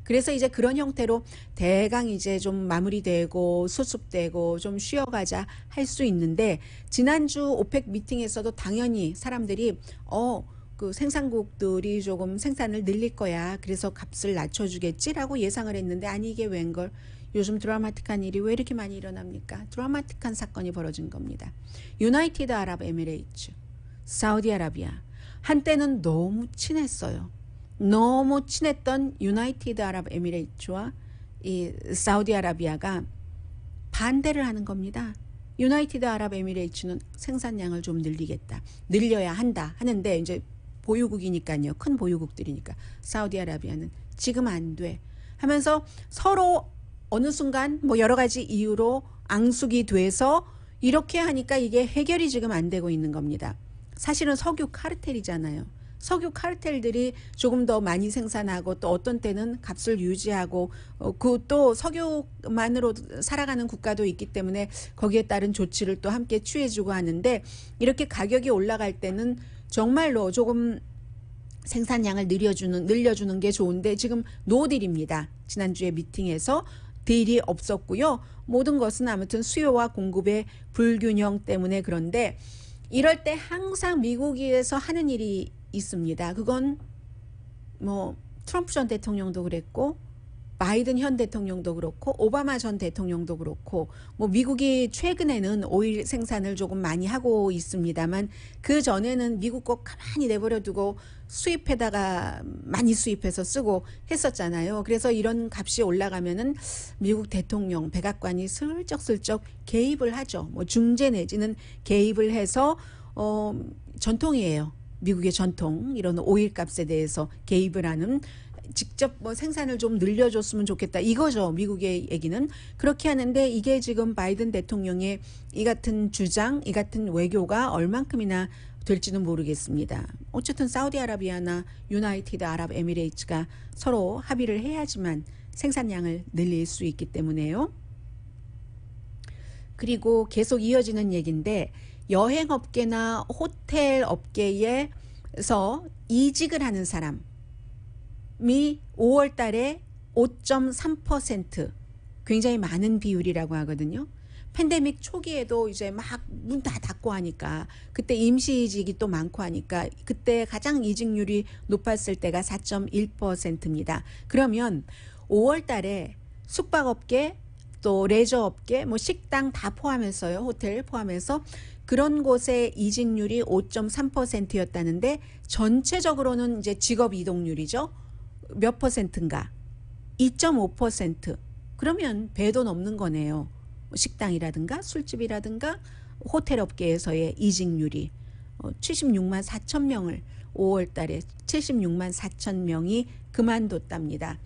그래서 이제 그런 형태로 대강 이제 좀 마무리되고 수습되고 좀 쉬어가자 할 수 있는데 지난주 오펙 미팅에서도 당연히 사람들이 그 생산국들이 조금 생산을 늘릴 거야. 그래서 값을 낮춰주겠지라고 예상을 했는데 아니 이게 웬걸. 요즘 드라마틱한 일이 왜 이렇게 많이 일어납니까? 드라마틱한 사건이 벌어진 겁니다. 유나이티드 아랍 에미레이츠, 사우디아라비아. 한때는 너무 친했어요. 너무 친했던 유나이티드 아랍 에미레이츠와 이 사우디아라비아가 반대를 하는 겁니다. 유나이티드 아랍 에미레이츠는 생산량을 좀 늘리겠다. 늘려야 한다 하는데 이제 보유국이니까요. 큰 보유국들이니까. 사우디아라비아는 지금 안 돼 하면서 서로 어느 순간 뭐 여러 가지 이유로 앙숙이 돼서 이렇게 하니까 이게 해결이 지금 안 되고 있는 겁니다. 사실은 석유 카르텔이잖아요. 석유 카르텔들이 조금 더 많이 생산하고 또 어떤 때는 값을 유지하고 그 또 석유만으로 살아가는 국가도 있기 때문에 거기에 따른 조치를 또 함께 취해주고 하는데 이렇게 가격이 올라갈 때는 정말로 조금 생산량을 늘려주는 게 좋은데 지금 노딜입니다. 지난주에 미팅에서 딜이 없었고요. 모든 것은 아무튼 수요와 공급의 불균형 때문에 그런데 이럴 때 항상 미국에서 하는 일이 있습니다. 그건 뭐 트럼프 전 대통령도 그랬고 바이든 현 대통령도 그렇고 오바마 전 대통령도 그렇고 뭐 미국이 최근에는 오일 생산을 조금 많이 하고 있습니다만 그 전에는 미국 거 가만히 내버려 두고 수입해다가 많이 수입해서 쓰고 했었잖아요. 그래서 이런 값이 올라가면은 미국 대통령 백악관이 슬쩍슬쩍 개입을 하죠. 뭐 중재 내지는 개입을 해서 전통이에요. 미국의 전통 이런 오일 값에 대해서 개입을 하는 직접 뭐 생산을 좀 늘려줬으면 좋겠다 이거죠. 미국의 얘기는 그렇게 하는데 이게 지금 바이든 대통령의 이 같은 주장 이 같은 외교가 얼만큼이나 될지는 모르겠습니다. 어쨌든 사우디아라비아나 유나이티드 아랍 에미레이츠가 서로 합의를 해야지만 생산량을 늘릴 수 있기 때문에요. 그리고 계속 이어지는 얘기인데 여행업계나 호텔 업계에서 이직을 하는 사람이 5월 달에 5.3% 굉장히 많은 비율이라고 하거든요. 팬데믹 초기에도 이제 막 문 다 닫고 하니까 그때 임시이직이 또 많고 하니까 그때 가장 이직률이 높았을 때가 4.1%입니다. 그러면 5월 달에 숙박업계 또 레저업계 뭐 식당 다 포함해서요. 호텔 포함해서 그런 곳의 이직률이 5.3%였다는데 전체적으로는 이제 직업 이동률이죠. 몇 퍼센트인가? 2.5%. 그러면 배도 넘는 거네요. 식당이라든가 술집이라든가 호텔 업계에서의 이직률이 76만 4천 명을 5월 달에 76만 4천 명이 그만뒀답니다.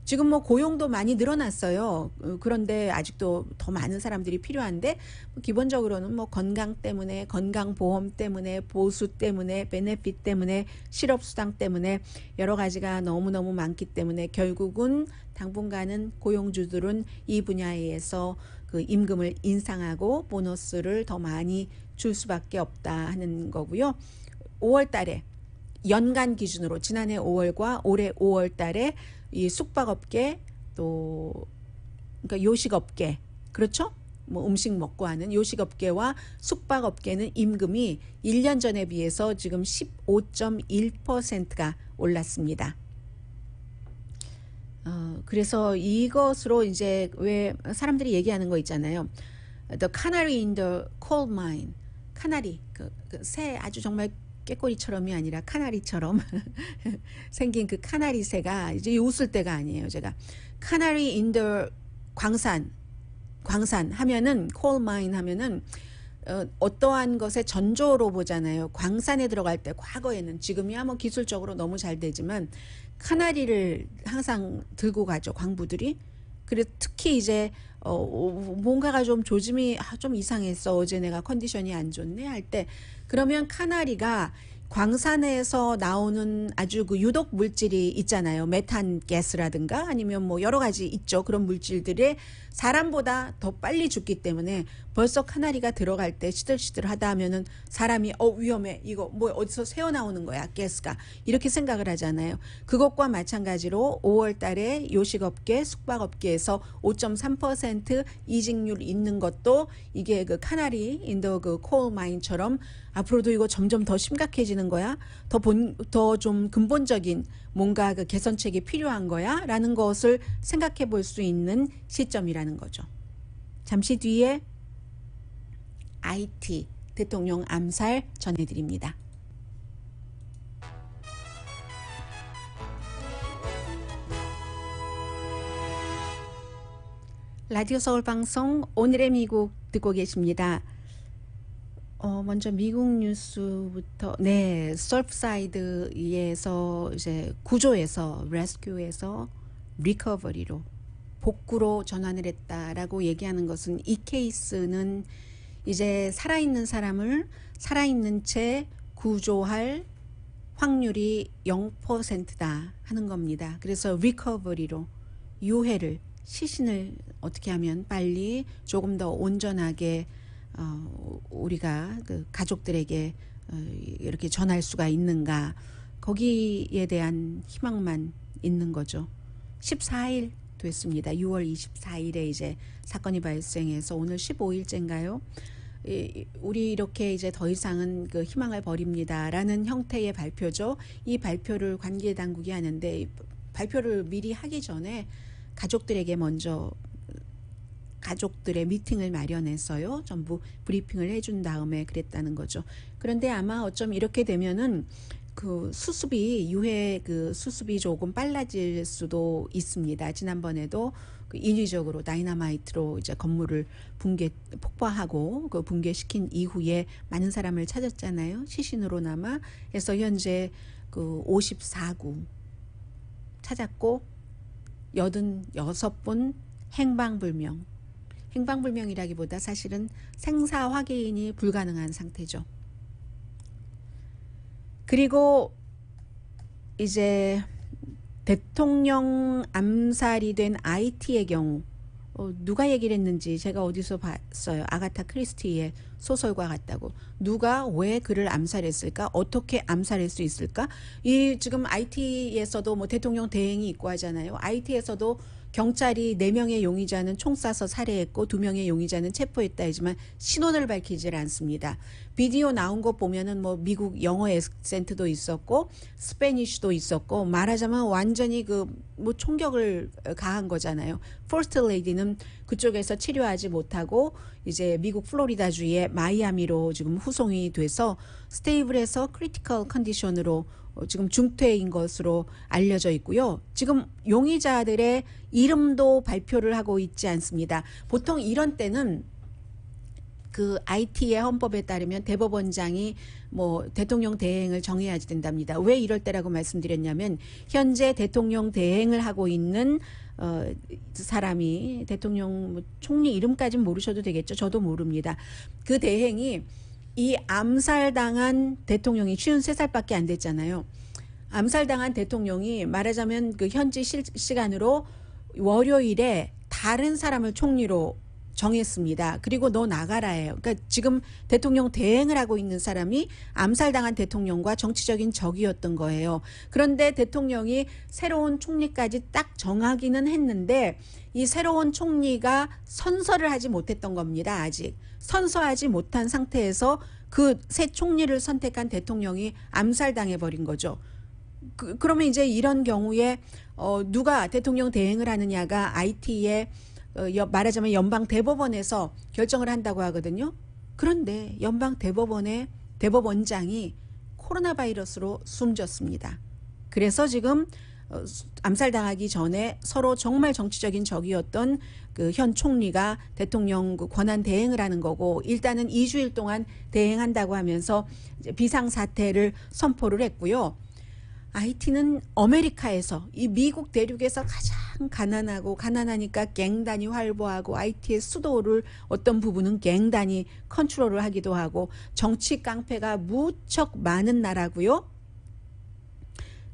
지금 뭐 고용도 많이 늘어났어요. 그런데 아직도 더 많은 사람들이 필요한데 기본적으로는 뭐 건강 때문에 건강보험 때문에 보수 때문에 베네핏 때문에 실업수당 때문에 여러 가지가 너무너무 많기 때문에 결국은 당분간은 고용주들은 이 분야에서 그 임금을 인상하고 보너스를 더 많이 줄 수밖에 없다 하는 거고요. 5월 달에 연간 기준으로 지난해 5월과 올해 5월 달에 이 숙박업계 또 그러니까 요식업계 그렇죠? 뭐 음식 먹고 하는 요식업계와 숙박업계는 임금이 1년 전에 비해서 지금 15.1%가 올랐습니다. 그래서 이것으로 이제 왜 사람들이 얘기하는 거 있잖아요. The canary in the coal mine. 카나리 그 새 아주 정말 깨꼬리처럼이 아니라 카나리처럼 생긴 그 카나리 새가 이제 웃을 때가 아니에요. 제가 카나리 인 더 광산 하면은 coal mine 하면은 어떠한 것의 전조로 보잖아요. 광산에 들어갈 때 과거에는 지금이야 뭐 기술적으로 너무 잘 되지만 카나리를 항상 들고 가죠, 광부들이. 그래서 특히 이제 뭔가가 좀 조짐이 좀 이상했어, 어제 내가 컨디션이 안 좋네 할 때, 그러면 카나리가 광산에서 나오는 아주 그 유독 물질이 있잖아요. 메탄 가스라든가 아니면 뭐 여러 가지 있죠. 그런 물질들이 사람보다 더 빨리 죽기 때문에 벌써 카나리가 들어갈 때 시들시들하다 하면은 사람이 위험해, 이거 뭐 어디서 새어나오는 거야, 가스가, 이렇게 생각을 하잖아요. 그것과 마찬가지로 5월 달에 요식업계, 숙박업계에서 5.3% 이직률 있는 것도 이게 그 카나리 인더 그 코얼 마인처럼 앞으로도 이거 점점 더 심각해지는 거야, 더 좀 근본적인 뭔가 그 개선책이 필요한 거야 라는 것을 생각해 볼 수 있는 시점이라는 거죠. 잠시 뒤에 IT 대통령 암살 전해드립니다. 라디오 서울 방송 오늘의 미국 듣고 계십니다. 먼저 미국 뉴스부터, 네, 서프사이드에서 이제 구조에서, 레스큐에서 리커버리로, 복구로 전환을 했다라고 얘기하는 것은, 이 케이스는 이제 살아있는 사람을 살아있는 채 구조할 확률이 0%다 하는 겁니다. 그래서 리커버리로, 유해를, 시신을 어떻게 하면 빨리 조금 더 온전하게 우리가 그 가족들에게 이렇게 전할 수가 있는가, 거기에 대한 희망만 있는 거죠. 14일 됐습니다. 6월 24일에 이제 사건이 발생해서 오늘 15일째인가요? 우리 이렇게 이제 더 이상은 그 희망을 버립니다라는 형태의 발표죠. 이 발표를 관계 당국이 하는데, 발표를 미리 하기 전에 가족들에게 먼저 가족들의 미팅을 마련했어요. 전부 브리핑을 해준 다음에 그랬다는 거죠. 그런데 아마 어쩜 이렇게 되면은 그 수습이, 유해 그 수습이 조금 빨라질 수도 있습니다. 지난번에도 그 인위적으로 다이너마이트로 이제 건물을 폭파하고 그 붕괴시킨 이후에 많은 사람을 찾았잖아요. 시신으로나마. 해서 현재 그 54구 찾았고 86분 행방불명이라기보다 사실은 생사 확인이 불가능한 상태죠. 그리고 이제 대통령 암살이 된 IT의 경우, 누가 얘기를 했는지 제가 어디서 봤어요. 아가타 크리스티의 소설과 같다고. 누가 왜 그를 암살했을까? 어떻게 암살할 수 있을까? 이 지금 IT에서도 뭐 대통령 대행이 있고 하잖아요. IT에서도 경찰이 4명의 용의자는 총 쏴서 살해했고 2명의 용의자는 체포했다 하지만 신원을 밝히질 않습니다. 비디오 나온 거 보면은 뭐 미국 영어 액센트도 있었고 스페니쉬도 있었고, 말하자면 완전히 그 뭐 총격을 가한 거잖아요. 퍼스트 레이디는 그쪽에서 치료하지 못하고 이제 미국 플로리다주의 마이애미로 지금 후송이 돼서 스테이블에서 크리티컬 컨디션으로 지금 중퇴인 것으로 알려져 있고요. 지금 용의자들의 이름도 발표를 하고 있지 않습니다. 보통 이런 때는 그 IT의 헌법에 따르면 대법원장이 뭐 대통령 대행을 정해야 된답니다. 왜 이럴 때라고 말씀드렸냐면, 현재 대통령 대행을 하고 있는 사람이, 대통령 총리 이름까지는 모르셔도 되겠죠. 저도 모릅니다. 그 대행이 이 암살당한 대통령이 53살밖에 안 됐잖아요. 암살당한 대통령이 말하자면 그 현지 시간으로 월요일에 다른 사람을 총리로 정했습니다. 그리고 너 나가라예요. 그러니까 지금 대통령 대행을 하고 있는 사람이 암살당한 대통령과 정치적인 적이었던 거예요. 그런데 대통령이 새로운 총리까지 딱 정하기는 했는데 이 새로운 총리가 선서를 하지 못했던 겁니다. 아직 선서하지 못한 상태에서 그 새 총리를 선택한 대통령이 암살당해버린 거죠. 그러면 이제 이런 경우에 누가 대통령 대행을 하느냐가 IT의 말하자면 연방 대법원에서 결정을 한다고 하거든요. 그런데 연방 대법원의 대법원장이 코로나 바이러스로 숨졌습니다. 그래서 지금 암살당하기 전에 서로 정말 정치적인 적이었던 그 현 총리가 대통령 그 권한 대행을 하는 거고, 일단은 2주일 동안 대행한다고 하면서 이제 비상사태를 선포를 했고요. IT는 아메리카에서 이 미국 대륙에서 가장 가난하니까 갱단이 활보하고 IT의 수도를 어떤 부분은 갱단이 컨트롤을 하기도 하고 정치 깡패가 무척 많은 나라고요.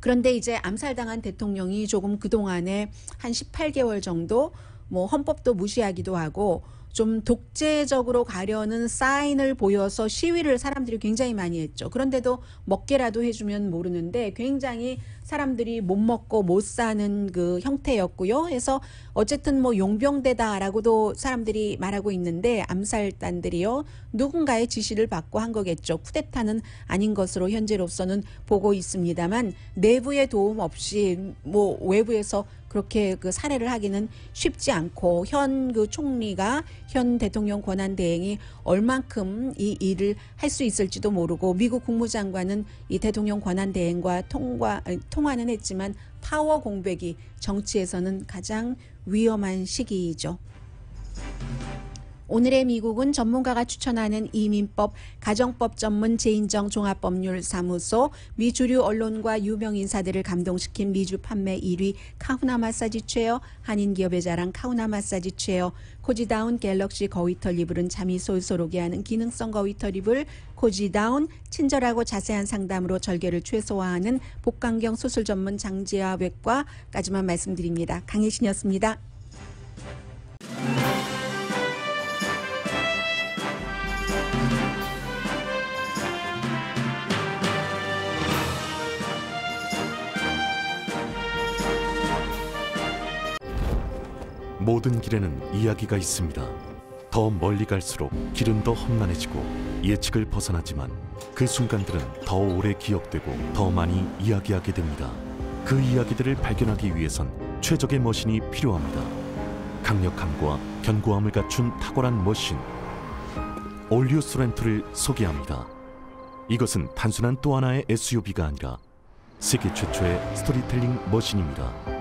그런데 이제 암살당한 대통령이 조금 그동안에 한 18개월 정도 뭐 헌법도 무시하기도 하고 좀 독재적으로 가려는 사인을 보여서 시위를 사람들이 굉장히 많이 했죠. 그런데도 먹게라도 해주면 모르는데 굉장히 사람들이 못 먹고 못 사는 그 형태였고요. 해서 어쨌든 뭐 용병대다라고도 사람들이 말하고 있는데 암살단들이요. 누군가의 지시를 받고 한 거겠죠. 쿠데타는 아닌 것으로 현재로서는 보고 있습니다만 내부의 도움 없이 뭐 외부에서 그렇게 그 살해를 하기는 쉽지 않고 현 그 총리가 현 대통령 권한 대행이 얼만큼 이 일을 할 수 있을지도 모르고 미국 국무장관은 이 대통령 권한 대행과 통화는 했지만 파워 공백이 정치에서는 가장 위험한 시기이죠. 오늘의 미국은 전문가가 추천하는 이민법, 가정법 전문 제인정 종합법률사무소, 미 주류 언론과 유명 인사들을 감동시킨 미주 판매 1위 카후나 마사지 체어, 한인 기업의 자랑 카후나 마사지 체어, 코지다운 갤럭시 거위털 이불은 잠이 솔솔 오게 하는 기능성 거위털 이불, 코지다운 친절하고 자세한 상담으로 절개를 최소화하는 복강경 수술 전문 장지아외과까지만 말씀드립니다. 강혜신이었습니다. 모든 길에는 이야기가 있습니다. 더 멀리 갈수록 길은 더 험난해지고 예측을 벗어나지만 그 순간들은 더 오래 기억되고 더 많이 이야기하게 됩니다. 그 이야기들을 발견하기 위해선 최적의 머신이 필요합니다. 강력함과 견고함을 갖춘 탁월한 머신 올류 소렌토를 소개합니다. 이것은 단순한 또 하나의 SUV가 아니라 세계 최초의 스토리텔링 머신입니다.